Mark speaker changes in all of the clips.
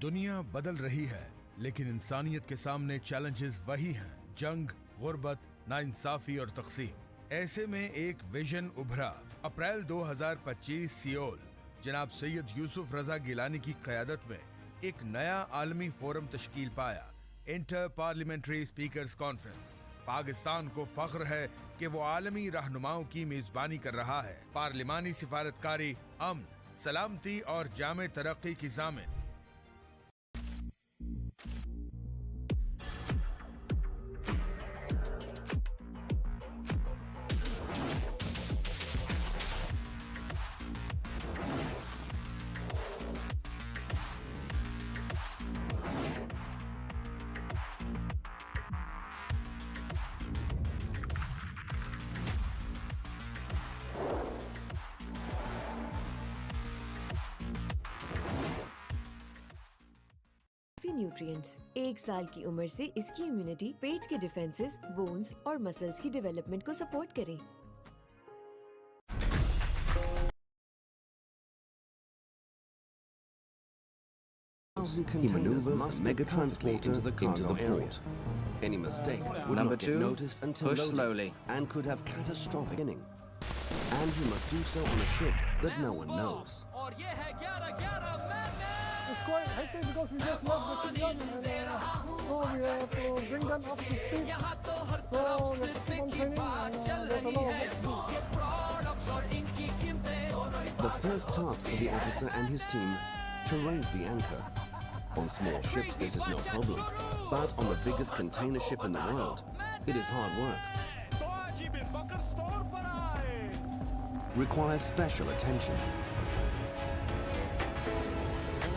Speaker 1: दुनिया बदल रही है, लेकिन इंसानियत के सामने चैलेंजेस वही हैं। जंग, गुर्बत, नाइंसाफी और तकसीम। ऐसे में एक विजन उभरा। अप्रैल 2025 सियोल, जनाब सैयद यूसुफ रजा गिलानी की क़यादत में एक नया आलमी फोरम तश्कील पाया, inter parliamentary speakers conference. Pakistan को फख्र है कि वो आलमी रहनुमाओं की मेजबानी कर रहा है। पार्लिमानी सिफारतकारी, अमन, सलामती और जामे तरक्की की ज़ामिन।
Speaker 2: न्यूट्रिएंट्स 1 साल की उम्र से इसकी इम्यूनिटी, पेट के डिफेंसेस, बोन्स और मसल्स की डेवलपमेंट को सपोर्ट करें।
Speaker 3: He maneuvers the mega transporter into the port. Any mistake would not get noticed until
Speaker 4: push
Speaker 3: loading
Speaker 4: slowly
Speaker 3: and could have catastrophic beginning. And he must do so on a ship that no one knows.
Speaker 5: It's quite hectic because we just lost the children and so we have to bring them up to speed. So we have to keep on training and there's a lot of work to do.
Speaker 3: The first task for the officer and his team to raise the anchor. On small ships this is no problem, but on the biggest container ship in the world, it is hard work. Requires special attention.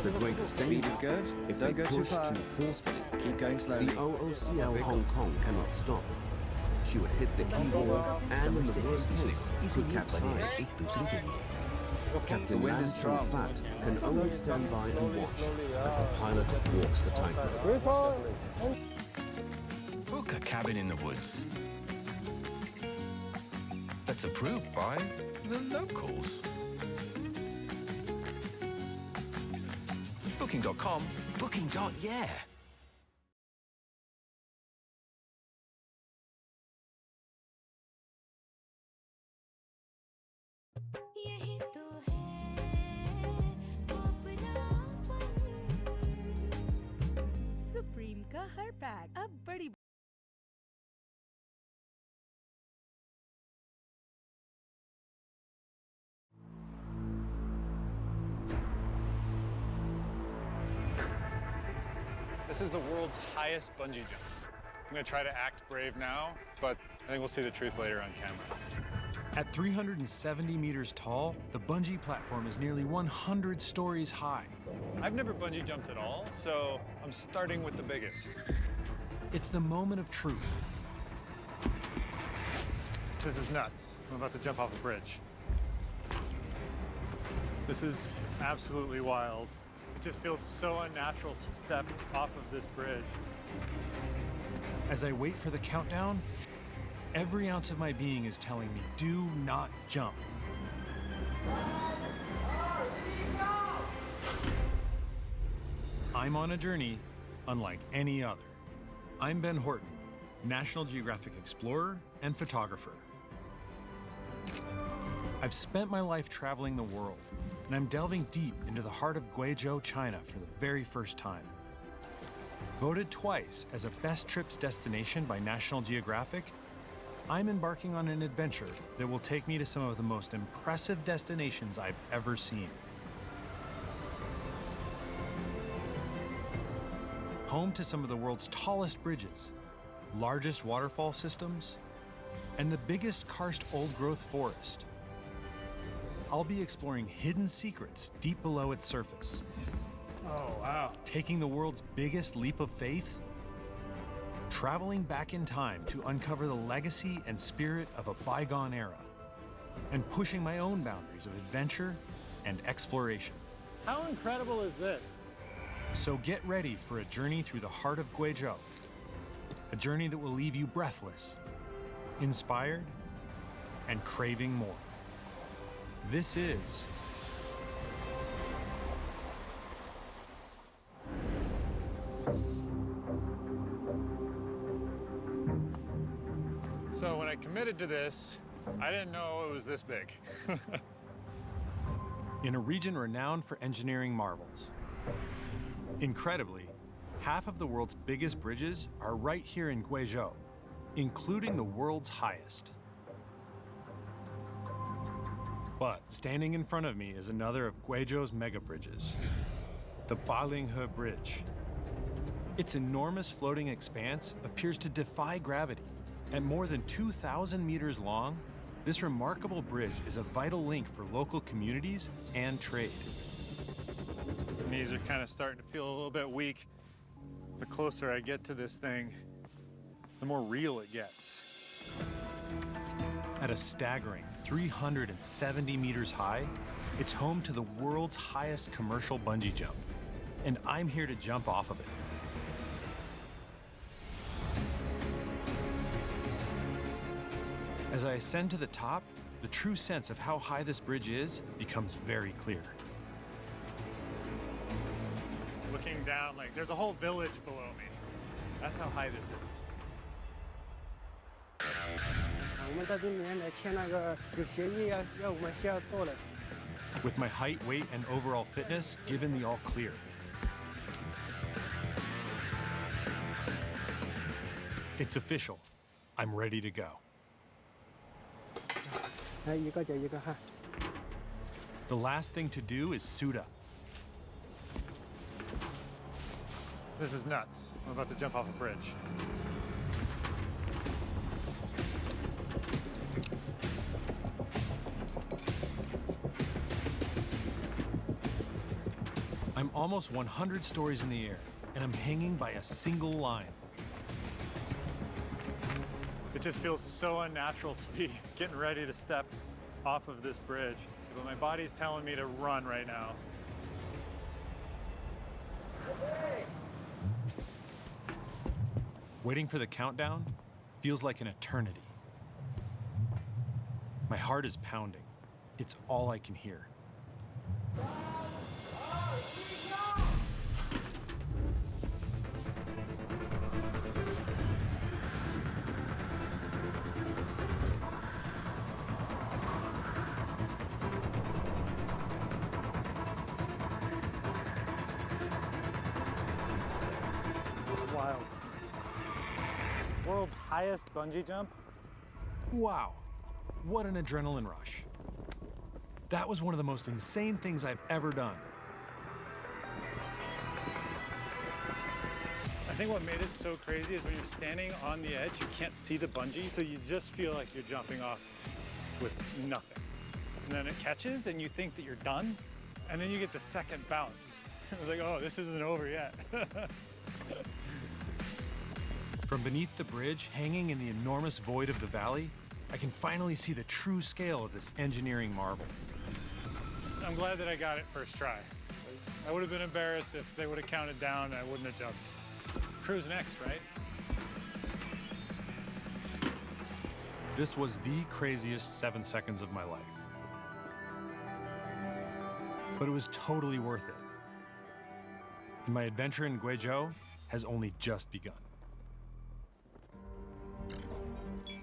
Speaker 3: The greatest
Speaker 4: Speed
Speaker 3: danger
Speaker 4: is good.
Speaker 3: if
Speaker 4: Don't
Speaker 3: they
Speaker 4: go too
Speaker 3: push too
Speaker 4: fast.
Speaker 3: forcefully.
Speaker 4: Keep going slowly.
Speaker 3: The OOCL Hong Kong cannot stop. She would hit the key wall and in the worst case, could capsize. Captain
Speaker 4: The wind
Speaker 3: Man
Speaker 4: is
Speaker 3: Chong
Speaker 4: strong.
Speaker 3: Fat can only stand by and watch as the pilot walks the tightrope.
Speaker 5: Very far.
Speaker 6: Book a cabin in the woods. That's approved by the locals. Booking.com, booking.yeah.
Speaker 7: Supreme का हर pack अब बड़ी
Speaker 8: This is the world's highest bungee jump. I'm going to try to act brave now, but I think we'll see the truth later on camera.
Speaker 9: At 370 meters tall, the bungee platform is nearly 100 stories high.
Speaker 8: I've never bungee jumped at all, so I'm starting with the biggest.
Speaker 9: It's the moment of truth.
Speaker 8: This is nuts. I'm about to jump off a bridge. This is absolutely wild. It just feels so unnatural to step off of this bridge.
Speaker 9: As I wait for the countdown, every ounce of my being is telling me, do not jump. I'm on a journey unlike any other. I'm Ben Horton, National Geographic explorer and photographer. I've spent my life traveling the world, and I'm delving deep into the heart of Guizhou, China for the very first time. Voted twice as a best trips destination by National Geographic, I'm embarking on an adventure that will take me to some of the most impressive destinations I've ever seen. Home to some of the world's tallest bridges, largest waterfall systems, and the biggest karst old-growth forest. I'll be exploring hidden secrets deep below its surface.
Speaker 8: Oh, wow.
Speaker 9: Taking the world's biggest leap of faith, traveling back in time to uncover the legacy and spirit of a bygone era, and pushing my own boundaries of adventure and exploration.
Speaker 8: How incredible is this?
Speaker 9: So get ready for a journey through the heart of Guizhou, a journey that will leave you breathless, inspired, and craving more. This is
Speaker 8: So when I committed to this, I didn't know it was this big.
Speaker 9: In a region renowned for engineering marvels. Incredibly, half of the world's biggest bridges are right here in Guizhou, including the world's highest. But standing in front of me is another of Guizhou's mega bridges, the Balinghe Bridge. Its enormous floating expanse appears to defy gravity. At more than 2,000 meters long, this remarkable bridge is a vital link for local communities and trade.
Speaker 8: Knees are kind of starting to feel a little bit weak. The closer I get to this thing, the more real it gets.
Speaker 9: At a staggering 370 meters high, it's home to the world's highest commercial bungee jump. And I'm here to jump off of it. As I ascend to the top, the true sense of how high this bridge is becomes very clear.
Speaker 8: Looking down, like there's a whole village below me. That's how high this is.
Speaker 9: With my height, weight, and overall fitness given the all clear. It's official. I'm ready to go. The last thing to do is suit up.
Speaker 8: This is nuts. I'm about to jump off a bridge.
Speaker 9: I'm almost 100 stories in the air, and I'm hanging by a single line.
Speaker 8: It just feels so unnatural to be getting ready to step off of this bridge. But my body's telling me to run right now.
Speaker 9: Waiting for the countdown feels like an eternity. My heart is pounding. It's all I can hear.
Speaker 8: Wild. World's highest bungee jump.
Speaker 9: Wow, what an adrenaline rush. That was one of the most insane things I've ever done.
Speaker 8: I think what made it so crazy is when you're standing on the edge, you can't see the bungee, so you just feel like you're jumping off with nothing. And then it catches and you think that you're done, and then you get the second bounce. It's like, oh, this isn't over yet.
Speaker 9: From beneath the bridge, hanging in the enormous void of the valley, I can finally see the true scale of this engineering marvel.
Speaker 8: I'm glad that I got it first try. I would have been embarrassed if they would have counted down and I wouldn't have jumped. Cruise next, right?
Speaker 9: This was the craziest 7 seconds of my life. But it was totally worth it. And my adventure in Guizhou has only just begun.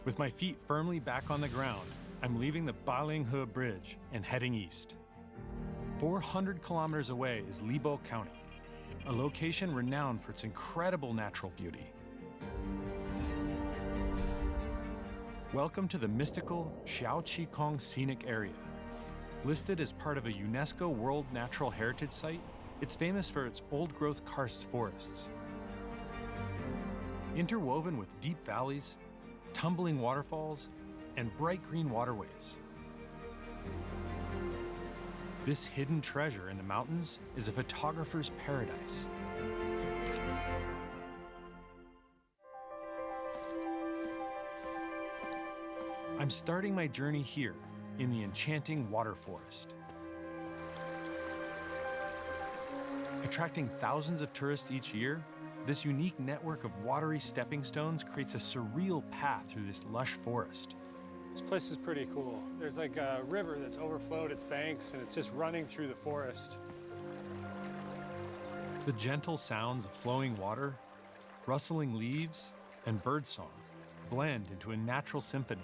Speaker 9: With my feet firmly back on the ground, I'm leaving the Balinghe Bridge and heading east. 400 kilometers away is Libo County, a location renowned for its incredible natural beauty. Welcome to the mystical Xiaoqikong Scenic Area. Listed as part of a UNESCO World Natural Heritage Site, it's famous for its old-growth karst forests. Interwoven with deep valleys, tumbling waterfalls, and bright green waterways. This hidden treasure in the mountains is a photographer's paradise. I'm starting my journey here in the enchanting water forest. Attracting thousands of tourists each year, this unique network of watery stepping stones creates a surreal path through this lush forest.
Speaker 8: This place is pretty cool. There's like a river that's overflowed its banks and it's just running through the forest.
Speaker 9: The gentle sounds of flowing water, rustling leaves, and birdsong blend into a natural symphony.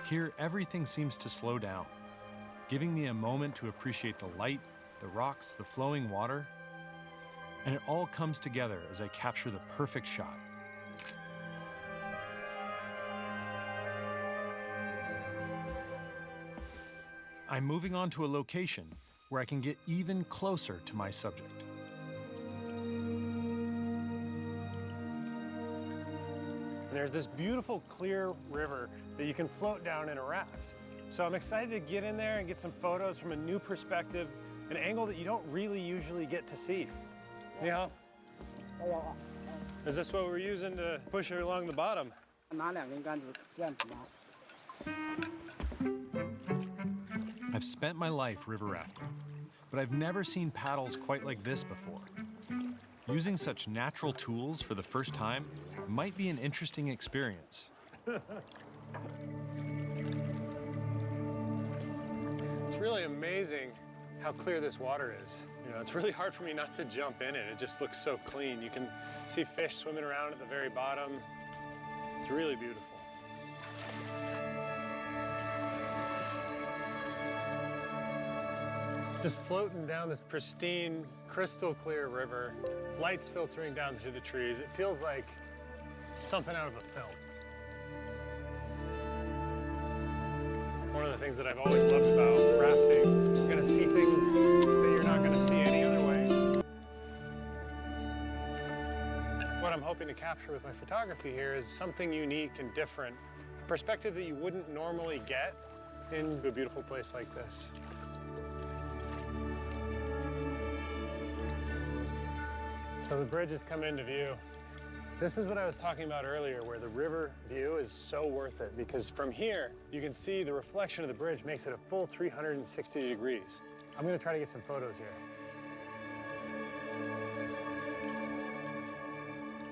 Speaker 9: Here, everything seems to slow down, giving me a moment to appreciate the light, the rocks, the flowing water, and it all comes together as I capture the perfect shot. I'm moving on to a location where I can get even closer to my subject.
Speaker 4: There's this beautiful clear river that you can float down in a raft. So I'm excited to get in there and get some photos from a new perspective, an angle that you don't really usually get to see. Yeah. Is this what we're using to push it along the bottom?
Speaker 9: I've spent my life river rafting, but I've never seen paddles quite like this before. Using such natural tools for the first time might be an interesting experience.
Speaker 4: It's really amazing how clear this water is. You know, it's really hard for me not to jump in it. It just looks so clean. You can see fish swimming around at the very bottom. It's really beautiful. Just floating down this pristine, crystal clear river, lights filtering down through the trees. It feels like something out of a film. One of the things that I've always loved about rafting, you're gonna see things that you're not gonna see any other way. What I'm hoping to capture with my photography here is something unique and different, a perspective that you wouldn't normally get in a beautiful place like this. So the bridge has come into view. This is what I was talking about earlier, where the river view is so worth it, because from here, you can see the reflection of the bridge makes it a full 360 degrees. I'm gonna try to get some photos here.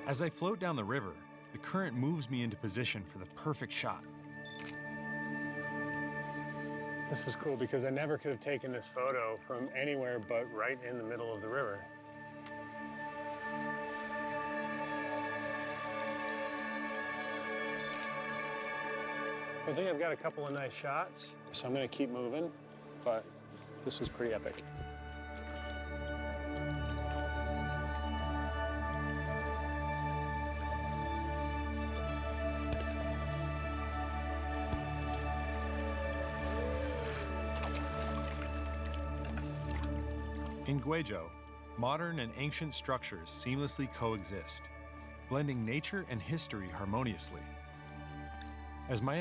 Speaker 9: As I float down the river, the current moves me into position for the perfect shot.
Speaker 4: This is cool because I never could have taken this photo from anywhere but right in the middle of the river. I think I've got a couple of nice shots, so I'm gonna keep moving, but this was pretty epic.
Speaker 9: In Gwadar, modern and ancient structures seamlessly coexist, blending nature and history harmoniously. As my